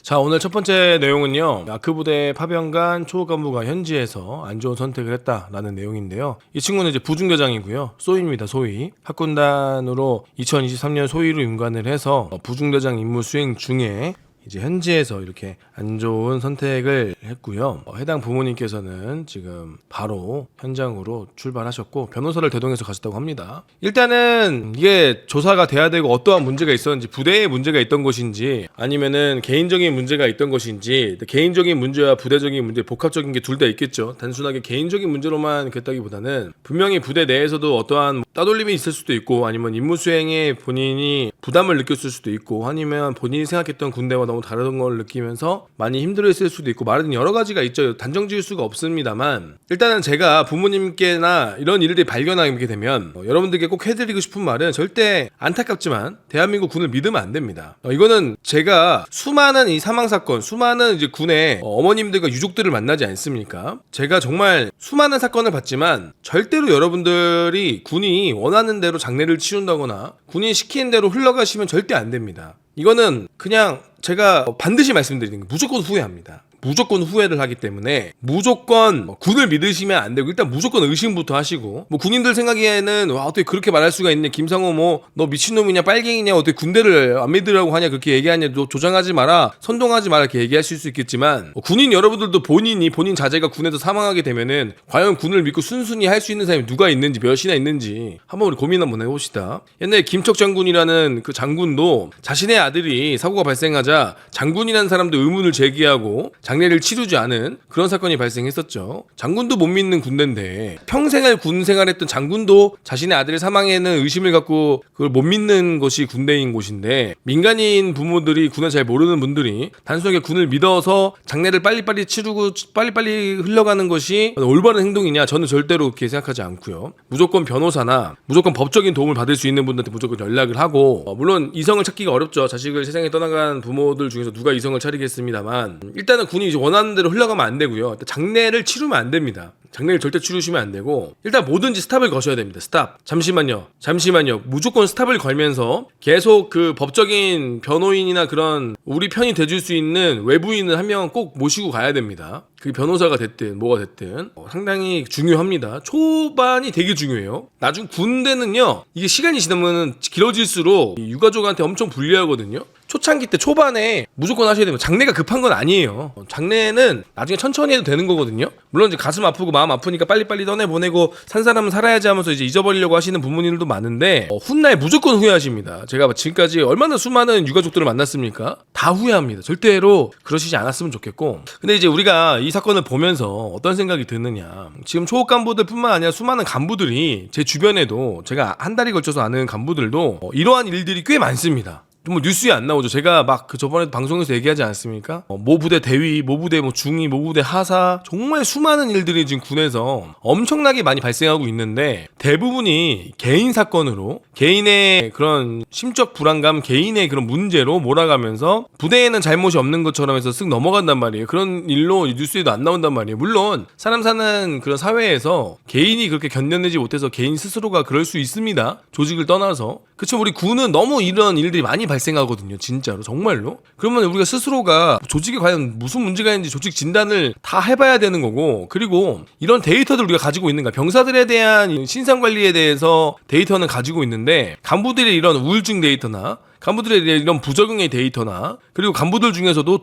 자, 오늘 첫 번째 내용은요, 아크부대 파병관 초간부가 현지에서 안 좋은 선택을 했다라는 내용인데요. 이 친구는 이제 부중대장이고요. 소위입니다. 소위. 학군단으로 2023년 소위로 임관을 해서 부중대장 임무 수행 중에 이제 현지에서 이렇게 안 좋은 선택을 했고요. 해당 부모님께서는 지금 바로 현장으로 출발하셨고 변호사를 대동해서 가셨다고 합니다. 일단은 이게 조사가 돼야 되고 어떠한 문제가 있었는지, 부대에 문제가 있던 것인지 아니면은 개인적인 문제가 있던 것인지, 개인적인 문제와 부대적인 문제 복합적인 게 둘 다 있겠죠. 단순하게 개인적인 문제로만 그랬다기보다는 분명히 부대 내에서도 어떠한 따돌림이 있을 수도 있고, 아니면 임무 수행에 본인이 부담을 느꼈을 수도 있고, 아니면 본인이 생각했던 군대와 너무 다른 걸 느끼면서 많이 힘들어했을 수도 있고, 말하는 여러 가지가 있죠. 단정 지을 수가 없습니다만, 일단은 제가 부모님께나 이런 일들이 발견하게 되면 여러분들께 꼭 해드리고 싶은 말은, 절대 안타깝지만 대한민국 군을 믿으면 안 됩니다. 이거는 제가 수많은 이 사망 사건, 수많은 이제 군의 어머님들과 유족들을 만나지 않습니까? 제가 정말 수많은 사건을 봤지만 절대로 여러분들이 군이 원하는 대로 장례를 치른다거나 군이 시키는 대로 흘러가시면 절대 안 됩니다. 이거는 그냥 제가 반드시 말씀드리는 게, 무조건 후회합니다. 무조건 후회를 하기 때문에 무조건 군을 믿으시면 안 되고, 일단 무조건 의심부터 하시고, 군인들 생각에는 와, 어떻게 그렇게 말할 수가 있냐, 김상호 너 미친놈이냐 빨갱이냐, 어떻게 군대를 안 믿으라고 하냐, 그렇게 얘기하냐, 너 조장하지 마라, 선동하지 마라, 이렇게 얘기하실 수 있겠지만, 군인 여러분들도 본인 자제가 군에서 사망하게 되면은 과연 군을 믿고 순순히 할 수 있는 사람이 누가 있는지, 몇이나 있는지 한번 우리 고민 한번 해봅시다. 옛날에 김척 장군이라는 그 장군도 자신의 아들이 사고가 발생하자 장군이라는 사람도 의문을 제기하고 장례를 치르지 않은 그런 사건이 발생했었죠. 장군도 못 믿는 군대인데, 평생을 군 생활했던 장군도 자신의 아들의 사망에는 의심을 갖고 그걸 못 믿는 것이 군대인 곳인데, 민간인 부모들이 군을 잘 모르는 분들이 단순하게 군을 믿어서 장례를 빨리빨리 치르고 빨리빨리 흘러가는 것이 올바른 행동이냐, 저는 절대로 그렇게 생각하지 않고요. 무조건 변호사나 무조건 법적인 도움을 받을 수 있는 분들한테 무조건 연락을 하고, 물론 이성을 찾기가 어렵죠. 자식을 세상에 떠나간 부모들 중에서 누가 이성을 차리겠습니다만, 일단은 군이 이제 원하는 대로 흘러가면 안 되고요. 장례를 치르면 안 됩니다. 장례를 절대 치르시면 안 되고, 일단 뭐든지 스탑을 거셔야 됩니다. 스탑. 잠시만요. 무조건 스탑을 걸면서 계속 그 법적인 변호인이나 그런 우리 편이 돼줄 수 있는 외부인을 한 명 꼭 모시고 가야 됩니다. 그게 변호사가 됐든 뭐가 됐든 상당히 중요합니다. 초반이 되게 중요해요. 나중 군대는요, 이게 시간이 지나면 길어질수록 유가족한테 엄청 불리하거든요. 초창기 때 초반에 무조건 하셔야 됩니다. 장례가 급한 건 아니에요. 장례는 나중에 천천히 해도 되는 거거든요. 물론 이제 가슴 아프고 마음 아프니까 빨리빨리 떠내보내고 산 사람은 살아야지 하면서 이제 잊어버리려고 하시는 부모님들도 많은데, 훗날 무조건 후회하십니다. 제가 지금까지 얼마나 수많은 유가족들을 만났습니까? 다 후회합니다. 절대로 그러시지 않았으면 좋겠고. 근데 이제 우리가 이 사건을 보면서 어떤 생각이 드느냐, 지금 초급 간부들 뿐만 아니라 수많은 간부들이, 제 주변에도 제가 한 달에 걸쳐서 아는 간부들도 이러한 일들이 꽤 많습니다. 뭐 뉴스에 안 나오죠. 제가 막 저번에 방송에서 얘기하지 않았습니까? 모부대 대위, 모부대 중위, 모부대 하사, 정말 수많은 일들이 지금 군에서 엄청나게 많이 발생하고 있는데, 대부분이 개인 사건으로, 개인의 그런 심적 불안감, 개인의 그런 문제로 몰아가면서 부대에는 잘못이 없는 것처럼 해서 쓱 넘어간단 말이에요. 그런 일로 뉴스에도 안 나온단 말이에요. 물론 사람 사는 그런 사회에서 개인이 그렇게 견뎌내지 못해서 개인 스스로가 그럴 수 있습니다. 조직을 떠나서. 그쵸, 우리 군은 너무 이런 일들이 많이 발생하거든요. 진짜로, 정말로. 그러면 우리가 스스로가 조직에 과연 무슨 문제가 있는지 조직 진단을 다 해봐야 되는 거고, 그리고 이런 데이터들 우리가 가지고 있는가, 병사들에 대한 신상관리에 대해서 데이터는 가지고 있는데, 간부들의 이런 우울증 데이터나 간부들의 이런 부적응의 데이터나, 그리고 간부들 중에서도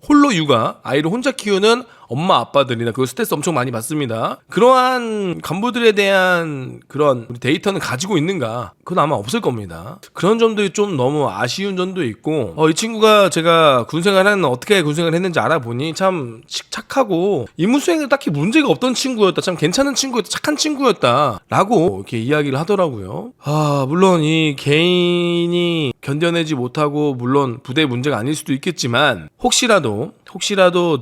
홀로 육아, 아이를 혼자 키우는 엄마 아빠들이나 그 스트레스 엄청 많이 받습니다. 그러한 간부들에 대한 그런 우리 데이터는 가지고 있는가? 그건 아마 없을 겁니다. 그런 점들이 좀 너무 아쉬운 점도 있고, 이 친구가 제가 어떻게 군생활을 했는지 알아보니 참 착하고 임무 수행에 딱히 문제가 없던 친구였다, 참 괜찮은 친구였다, 착한 친구였다 라고 이렇게 이야기를 하더라고요. 물론 이 개인이 견뎌내지 못하고, 물론 부대 문제가 아닐 수도 있겠지만, 혹시라도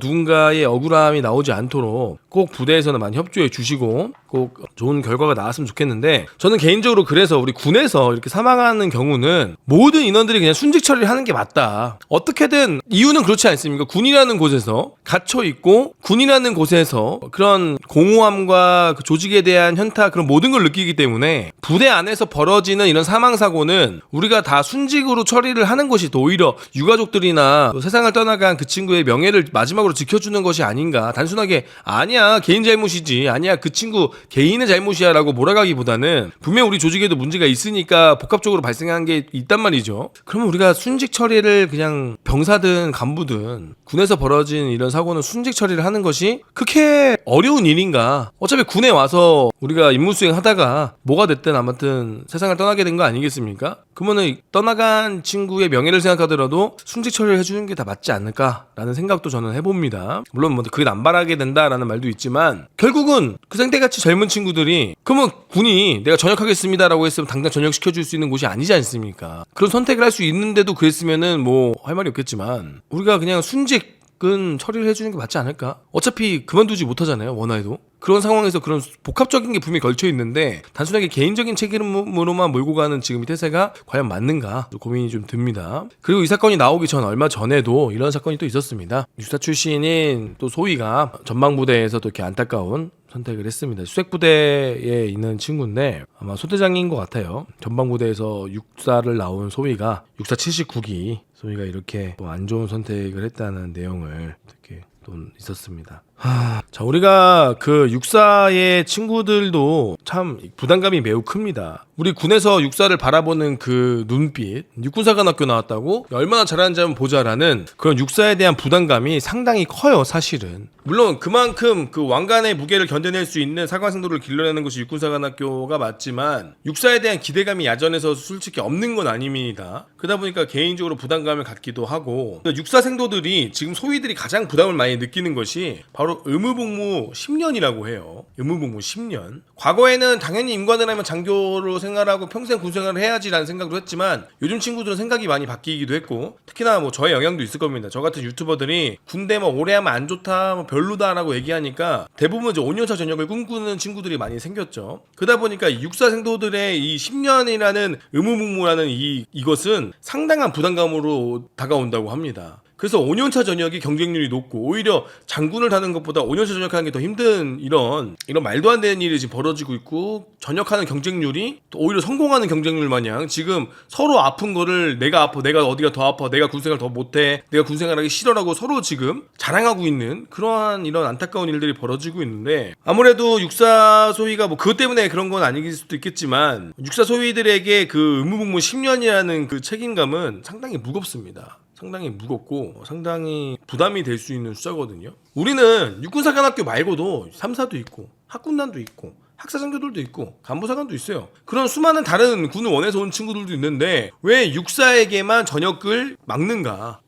누군가의 억울함이 나오지 않도록 꼭 부대에서는 많이 협조해 주시고 꼭 좋은 결과가 나왔으면 좋겠는데, 저는 개인적으로 그래서 우리 군에서 이렇게 사망하는 경우는 모든 인원들이 그냥 순직 처리를 하는 게 맞다. 어떻게든, 이유는 그렇지 않습니까? 군이라는 곳에서 갇혀 있고, 군이라는 곳에서 그런 공허함과 그 조직에 대한 현타, 그런 모든 걸 느끼기 때문에 부대 안에서 벌어지는 이런 사망 사고는 우리가 다 순직 순직으로 처리를 하는 것이 또 오히려 유가족들이나 세상을 떠나간 그 친구의 명예를 마지막으로 지켜주는 것이 아닌가. 단순하게 아니야 개인 잘못이지, 아니야 그 친구 개인의 잘못이야 라고 몰아가기보다는 분명 우리 조직에도 문제가 있으니까 복합적으로 발생한 게 있단 말이죠. 그러면 우리가 순직 처리를 그냥 병사든 간부든 군에서 벌어진 이런 사고는 순직 처리를 하는 것이 그렇게 어려운 일인가. 어차피 군에 와서 우리가 임무 수행하다가 뭐가 됐든 아무튼 세상을 떠나게 된 거 아니겠습니까? 그러면은 떠나간 친구의 명예를 생각하더라도 순직 처리를 해주는 게 다 맞지 않을까라는 생각도 저는 해봅니다. 물론 뭐 그게 남발하게 된다라는 말도 있지만 결국은 그 상대같이 젊은 친구들이 그러면 군이 내가 전역하겠습니다라고 했으면 당장 전역시켜줄 수 있는 곳이 아니지 않습니까? 그런 선택을 할 수 있는데도 그랬으면은 뭐 할 말이 없겠지만 우리가 그냥 순직은 처리를 해주는 게 맞지 않을까? 어차피 그만두지 못하잖아요, 원하에도. 그런 상황에서 그런 복합적인 게 분명히 걸쳐 있는데 단순하게 개인적인 책임으로만 몰고 가는 지금 이 태세가 과연 맞는가 고민이 좀 듭니다. 그리고 이 사건이 나오기 전 얼마 전에도 이런 사건이 또 있었습니다. 육사 출신인 또 소위가 전방부대에서 또 이렇게 안타까운 선택을 했습니다. 수색부대에 있는 친구인데 아마 소대장인 것 같아요. 전방부대에서 육사를 나온 소위가 육사 79기 소위가 이렇게 또 안 좋은 선택을 했다는 내용을 이렇게 또 있었습니다. 자, 우리가 그 육사의 친구들도 참 부담감이 매우 큽니다. 우리 군에서 육사를 바라보는 그 눈빛, 육군사관학교 나왔다고 얼마나 잘하는지 한번 보자라는 그런 육사에 대한 부담감이 상당히 커요, 사실은. 물론 그만큼 그 왕관의 무게를 견뎌낼 수 있는 사관생도를 길러내는 것이 육군사관학교가 맞지만 육사에 대한 기대감이 야전에서 솔직히 없는 건 아닙니다. 그러다 보니까 개인적으로 부담감을 갖기도 하고 육사 생도들이 지금 소위들이 가장 부담을 많이 느끼는 것이 바로 의무복무 10년이라고 해요. 의무복무 10년. 과거에는 당연히 임관을 하면 장교로 생활하고 평생 군생활을 해야지라는 생각도 했지만 요즘 친구들은 생각이 많이 바뀌기도 했고 특히나 뭐 저의 영향도 있을 겁니다. 저 같은 유튜버들이 군대 뭐 오래 하면 안 좋다, 뭐 별로다라고 얘기하니까 대부분 이제 5년차 전역을 꿈꾸는 친구들이 많이 생겼죠. 그러다 보니까 육사 생도들의 이 10년이라는 의무복무라는 이것은 상당한 부담감으로 다가온다고 합니다. 그래서 5년차 전역이 경쟁률이 높고 오히려 장군을 다는 것보다 5년차 전역하는 게 더 힘든 이런 말도 안 되는 일이 지금 벌어지고 있고 전역하는 경쟁률이 또 오히려 성공하는 경쟁률 마냥 지금 서로 아픈 거를 내가 아파, 내가 어디가 더 아파, 내가 군생활 더 못해, 내가 군생활하기 싫어라고 서로 지금 자랑하고 있는 그러한 이런 안타까운 일들이 벌어지고 있는데 아무래도 육사 소위가 뭐 그것 때문에 그런 건 아닐 수도 있겠지만 육사 소위들에게 그 의무복무 10년이라는 그 책임감은 상당히 무겁습니다. 상당히 무겁고 상당히 부담이 될 수 있는 숫자거든요. 우리는 육군사관학교 말고도 3사도 있고 학군단도 있고 학사장교들도 있고 간부사관도 있어요. 그런 수많은 다른 군을 원해서 온 친구들도 있는데 왜 육사에게만 전역을 막는가?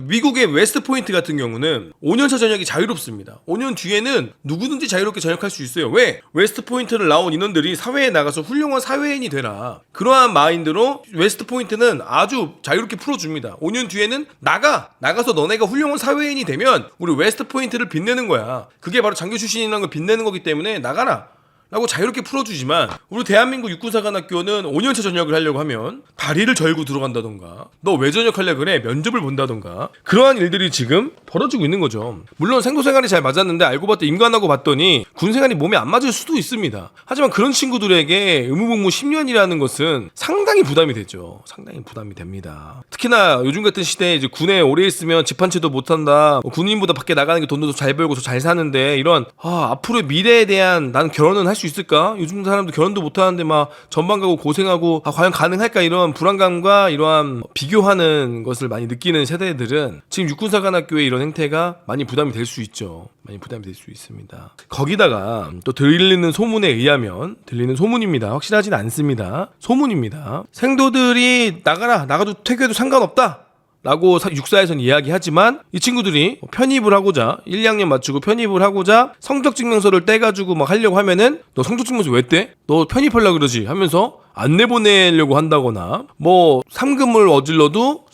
미국의 웨스트포인트 같은 경우는 5년차 전역이 자유롭습니다. 5년 뒤에는 누구든지 자유롭게 전역할 수 있어요. 왜? 웨스트포인트를 나온 인원들이 사회에 나가서 훌륭한 사회인이 되라. 그러한 마인드로 웨스트포인트는 아주 자유롭게 풀어줍니다. 5년 뒤에는 나가서 너네가 훌륭한 사회인이 되면 우리 웨스트포인트를 빛내는 거야. 그게 바로 장교 출신이라는 걸 빛내는 거기 때문에 나가라 라고 자유롭게 풀어주지만 우리 대한민국 육군사관학교는 5년차 전역을 하려고 하면 다리를 절고 들어간다던가 너 왜 전역하려고 그래? 면접을 본다던가 그러한 일들이 지금 벌어지고 있는 거죠. 물론 생도생활이 잘 맞았는데 알고 봤더니 임관하고 봤더니 군생활이 몸에 안 맞을 수도 있습니다. 하지만 그런 친구들에게 의무복무 10년이라는 것은 상당히 부담이 되죠. 상당히 부담이 됩니다. 특히나 요즘 같은 시대에 이제 군에 오래 있으면 집 한 채도 못한다, 군인보다 밖에 나가는 게 돈도 더 잘 벌고 더 잘 사는데 이런 앞으로의 미래에 대한 나는 결혼은 할 수 있을까? 요즘 사람도 결혼도 못하는데 막 전방 가고 고생하고 과연 가능할까? 이런 불안감과 이러한 비교하는 것을 많이 느끼는 세대들은 지금 육군사관학교의 이런 행태가 많이 부담이 될 수 있죠. 많이 부담이 될 수 있습니다. 거기다가 또 들리는 소문에 의하면 들리는 소문입니다. 확실하진 않습니다. 소문입니다. 생도들이 나가도 퇴교해도 상관없다 라고 육사에서는 이야기하지만 이 친구들이 편입을 하고자 1, 2학년 맞추고 편입을 하고자 성적증명서를 떼가지고 막 하려고 하면은 너 성적증명서 왜 떼? 너 편입하려고 그러지? 하면서 안 내보내려고 한다거나 뭐 상금을 저질러도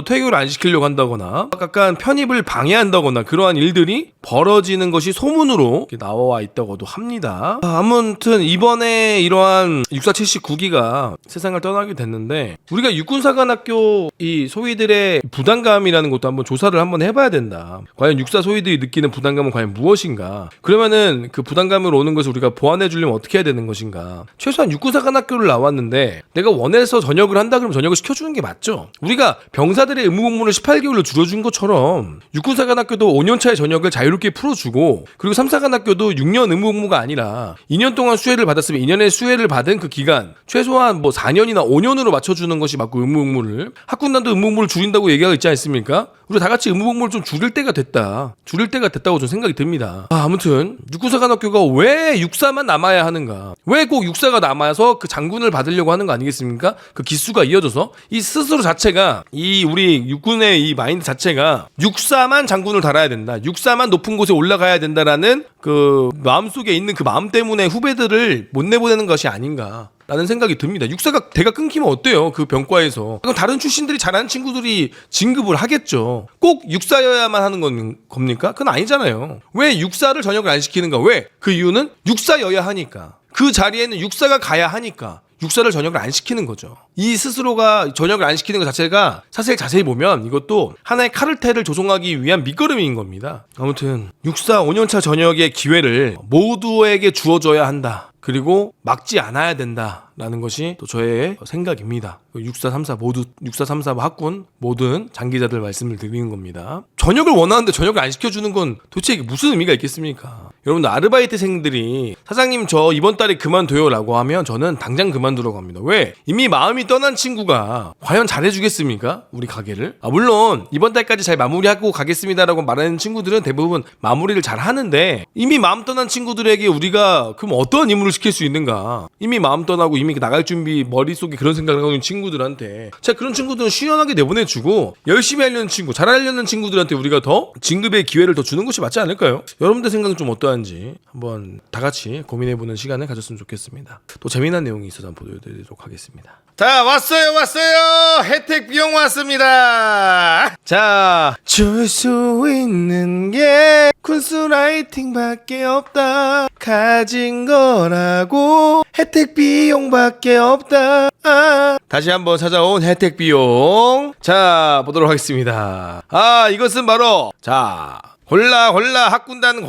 퇴교를 안 시키려고 한다거나 약간 편입을 방해한다거나 그러한 일들이 벌어지는 것이 소문으로 나와 있다고도 합니다. 아무튼 이번에 이러한 6479기가 세상을 떠나게 됐는데 우리가 육군사관학교 이 소위들의 부담감이라는 것도 한번 조사를 한번 해봐야 된다. 과연 육사 소위들이 느끼는 부담감은 과연 무엇인가? 그러면은 그 부담감으로 오는 것을 우리가 보완해 주려면 어떻게 해야 되는 것인가? 최소한 육군사관학교를 나왔는데 내가 원해서 전역을 한다 그러면 전역을 시켜주는 게 맞죠. 우리가 병사들의 의무복무를 18개월로 줄여준 것처럼 육군사관학교도 5년차의 전역을 자유롭게 풀어주고, 그리고 3사관학교도 6년 의무복무가 아니라 2년 동안 수혜를 받았으면 2년의 수혜를 받은 그 기간 최소한 뭐 4년이나 5년으로 맞춰주는 것이 맞고, 의무복무를 학군단도 의무복무를 줄인다고 얘기하고 있지 않습니까? 우리 다 같이 의무복무를 좀 줄일 때가 됐다고 좀 생각이 듭니다. 아무튼 육군사관학교가 왜 육사만 남아야 하는가, 왜 꼭 육사가 남아서 그 장군을 받으려고 하는 거 아니겠습니까? 그 기수가 이어져서 이 스스로 자체가, 이 우리 육군의 이 마인드 자체가 육사만 장군을 달아야 된다, 육사만 높은 곳에 올라가야 된다라는 그 마음속에 있는 그 마음 때문에 후배들을 못 내보내는 것이 아닌가 라는 생각이 듭니다. 육사가 대가 끊기면 어때요? 그 병과에서. 그럼 다른 출신들이 잘하는 친구들이 진급을 하겠죠. 꼭 육사여야만 하는 겁니까? 그건 아니잖아요. 왜 육사를 전역을 안 시키는가? 왜? 그 이유는 육사여야 하니까. 그 자리에는 육사가 가야 하니까 육사를 전역을 안 시키는 거죠. 이 스스로가 전역을 안 시키는 것 자체가 사실 자세히 보면 이것도 하나의 카르텔을 조성하기 위한 밑거름인 겁니다. 아무튼 육사 5년차 전역의 기회를 모두에게 주어져야 한다. 그리고 막지 않아야 된다라는 것이 또 저의 생각입니다. 육사 3사 모두, 육사 3사 학군 모든 장기자들 말씀을 드리는 겁니다. 전역을 원하는데 전역을 안 시켜주는 건 도대체 이게 무슨 의미가 있겠습니까? 여러분들 아르바이트생들이 사장님 저 이번 달에 그만둬요 라고 하면 저는 당장 그만두라고 합니다. 왜? 이미 마음이 떠난 친구가 과연 잘해주겠습니까? 우리 가게를? 물론 이번 달까지 잘 마무리하고 가겠습니다라고 말하는 친구들은 대부분 마무리를 잘 하는데, 이미 마음 떠난 친구들에게 우리가 그럼 어떤 임무를 시킬 수 있는가? 이미 마음 떠나고 이미 나갈 준비, 머릿속에 그런 생각을 하고 있는 친구들한테, 자, 그런 친구들은 시원하게 내보내주고 열심히 하려는 친구, 잘하려는 친구들한테 우리가 더 진급의 기회를 더 주는 것이 맞지 않을까요? 여러분들 생각은 좀 어떠한지 한번 다 같이 고민해보는 시간을 가졌으면 좋겠습니다. 또 재미난 내용이 있어서 한번 보여드리도록 하겠습니다. 자, 왔어요. 혜택 비용 왔습니다. 자, 줄 수 있는 게 군수라이팅밖에 없다. 가진 거라고 혜택 비용밖에 없다. 다시 한번 찾아온 혜택 비용. 자, 보도록 하겠습니다. 이것은 바로, 자, 골라 학군단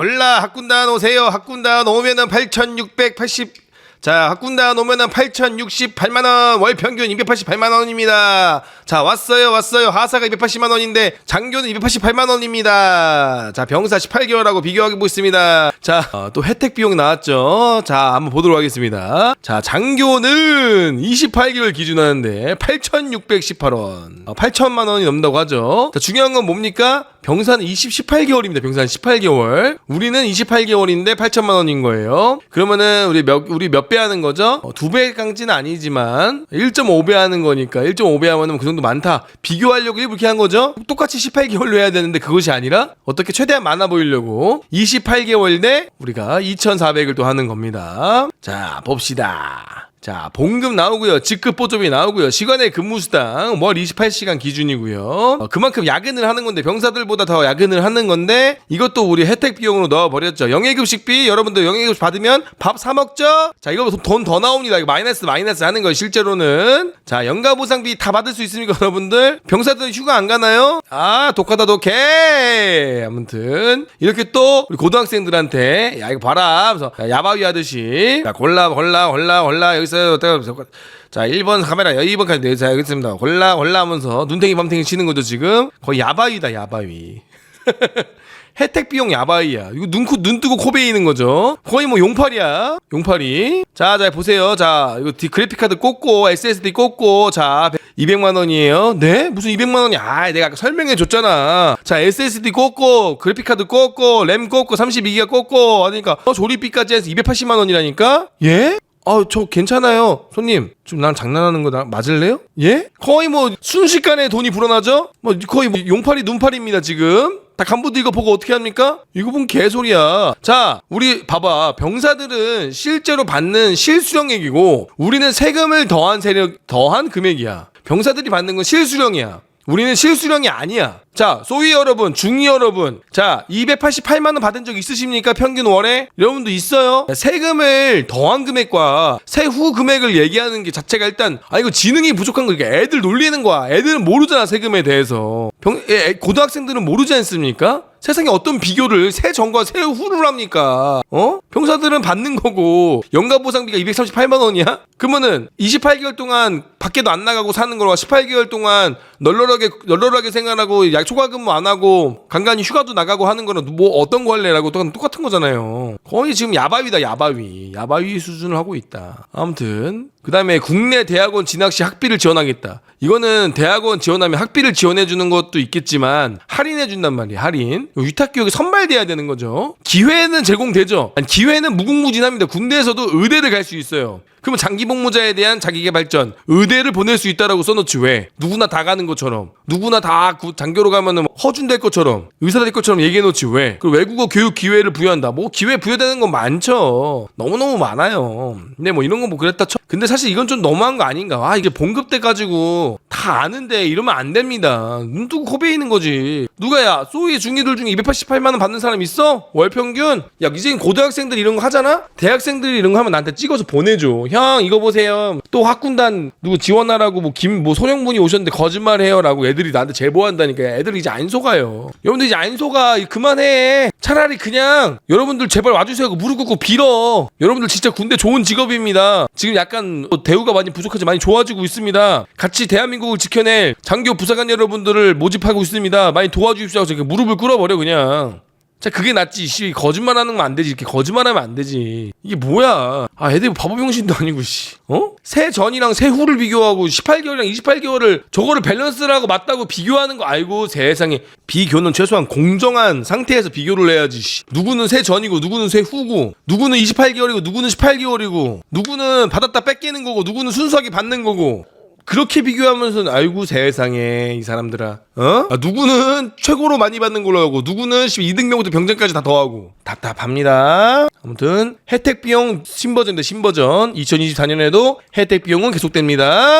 오세요. 학군단 오면은 8,680. 자, 학군단 오면은 8,068만원, 월 평균 288만원입니다. 자, 왔어요. 하사가 280만원인데, 장교는 288만원입니다. 자, 병사 18개월하고 비교하고 있습니다. 자, 또 혜택 비용 나왔죠. 자, 한번 보도록 하겠습니다. 자, 장교는 28개월 기준하는데, 8,618원. 8천만원이 넘는다고 하죠. 자, 중요한 건 뭡니까? 병사는 18개월입니다. 병사는 18개월. 우리는 28개월인데 8천만원인 거예요. 그러면은, 우리 몇 배 하는 거죠? 2배까지는 아니지만 1.5배 하는 거니까 1.5배 하면 그 정도 많다. 비교하려고 이렇게 한 거죠? 똑같이 18개월로 해야 되는데 그것이 아니라 어떻게 최대한 많아 보이려고 28개월 내 우리가 2,400을 또 하는 겁니다. 자, 봅시다. 자, 봉급 나오고요. 직급 보조비 나오고요. 시간의 근무수당 월 28시간 기준이고요. 그만큼 야근을 하는 건데, 병사들보다 더 야근을 하는 건데, 이것도 우리 혜택 비용으로 넣어버렸죠. 영예급식비, 여러분들 영예급식 받으면 밥 사 먹죠? 자, 이거 돈 더 나옵니다. 이거 마이너스 하는 거예요, 실제로는. 자, 연가보상비 다 받을 수 있습니까, 여러분들? 병사들 휴가 안 가나요? 독하다 독해! 아무튼 이렇게 또 우리 고등학생들한테, 야, 이거 봐라 하면서 야바위 하듯이, 자, 골라 여기서. 자, 1번 카메라, 2번 카메라, 자, 알겠습니다. 골라 하면서 눈탱이 밤탱이 치는 거죠, 지금. 거의 야바위다, 야바위. 혜택 비용 야바위야. 이거 눈 뜨고 코 베이는 거죠. 거의 뭐 용팔이야. 용팔이. 자, 보세요. 자, 이거 그래픽카드 꽂고, SSD 꽂고, 자, 200만원이에요. 네? 무슨 200만원이야? 내가 아까 설명해 줬잖아. 자, SSD 꽂고, 그래픽카드 꽂고, 램 꽂고, 32기가 꽂고, 하니까, 조립비까지 해서 280만원이라니까? 예? 저 괜찮아요. 손님, 좀 난 장난하는 거 맞을래요? 예? 거의 뭐 순식간에 돈이 불어나죠? 뭐 거의 뭐 용팔이 눈팔입니다, 지금. 다 간부도 이거 보고 어떻게 합니까? 이거 보면 개소리야. 자, 우리 봐봐. 병사들은 실제로 받는 실수령액이고, 우리는 세금을 더한 금액이야. 병사들이 받는 건 실수령이야. 우리는 실수령이 아니야. 자, 소위 여러분, 중위 여러분, 자, 288만원 받은 적 있으십니까? 평균 월에? 여러분도 있어요? 세금을 더한 금액과 세후 금액을 얘기하는 게 자체가 일단, 이거 지능이 부족한 거, 애들 놀리는 거야. 애들은 모르잖아, 세금에 대해서. 고등학생들은 모르지 않습니까? 세상에 어떤 비교를 새 전과 새 후를 합니까? 병사들은 받는 거고 연가보상비가 238만 원이야? 그러면은 28개월 동안 밖에도 안 나가고 사는 거와 18개월 동안 널널하게 생활하고 초과 근무 안 하고 간간히 휴가도 나가고 하는 거는 뭐 어떤 거 할래라고 똑같은 거잖아요. 거의 지금 야바위다, 야바위 수준을 하고 있다. 아무튼 그 다음에 국내 대학원 진학 시 학비를 지원하겠다. 이거는 대학원 지원하면 학비를 지원해주는 것도 있겠지만 할인해준단 말이에요. 할인. 위탁교육이 선발돼야 되는 거죠. 기회는 제공되죠. 아니, 기회는 무궁무진합니다. 군대에서도 의대를 갈 수 있어요. 그러면 장기복무자에 대한 자기개발전, 의대를 보낼 수 있다라고 써놓지 왜? 누구나 다 가는 것처럼, 누구나 다 장교로 가면은 허준될 것처럼, 의사 될 것처럼 얘기해놓지 왜? 그리고 외국어 교육 기회를 부여한다. 뭐 기회 부여되는 건 많죠. 너무너무 많아요. 근데 뭐 이런 거 뭐 그랬다 쳐. 근데 사실 이건 좀 너무한 거 아닌가? 이게 봉급 때 가지고 다 아는데 이러면 안 됩니다. 눈 뜨고 코 베이는 거지. 누가 소위 중이들 중에 288만 원 받는 사람 있어? 월 평균? 이제 고등학생들 이런 거 하잖아? 대학생들이 이런 거 하면 나한테 찍어서 보내줘. 형 이거 보세요. 또 학군단 누구 지원하라고 뭐 소령분이 오셨는데 거짓말해요라고 애들이 나한테 제보한다니까. 애들 이제 안 속아요. 여러분들 이제 안 속아. 그만해. 차라리 그냥 여러분들 제발 와주세요. 무릎 꿇고 빌어. 여러분들 진짜 군대 좋은 직업입니다. 지금 약간 대우가 많이 부족하지 많이 좋아지고 있습니다. 같이 대한민국을 지켜낼 장교 부사관 여러분들을 모집하고 있습니다. 많이 도와주십시오. 하고 무릎을 꿇어버려 그냥. 자, 그게 낫지. 거짓말하는 거 안 되지. 이렇게 거짓말하면 안 되지. 이게 뭐야? 애들 바보병신도 아니고 새 전이랑 새 후를 비교하고 18개월이랑 28개월을 저거를 밸런스라고 맞다고 비교하는 거. 아이고 세상에. 비교는 최소한 공정한 상태에서 비교를 해야지. 누구는 새 전이고 누구는 새 후고 누구는 28개월이고 누구는 18개월이고 누구는 받았다 뺏기는 거고 누구는 순수하게 받는 거고. 그렇게 비교하면서 아이고 세상에 이 사람들아. 누구는 최고로 많이 받는 걸로 하고 누구는 2등병부터 병장까지 다 더하고 답답합니다. 아무튼 혜택 비용 신버전인데 신버전 2024년에도 혜택 비용은 계속됩니다.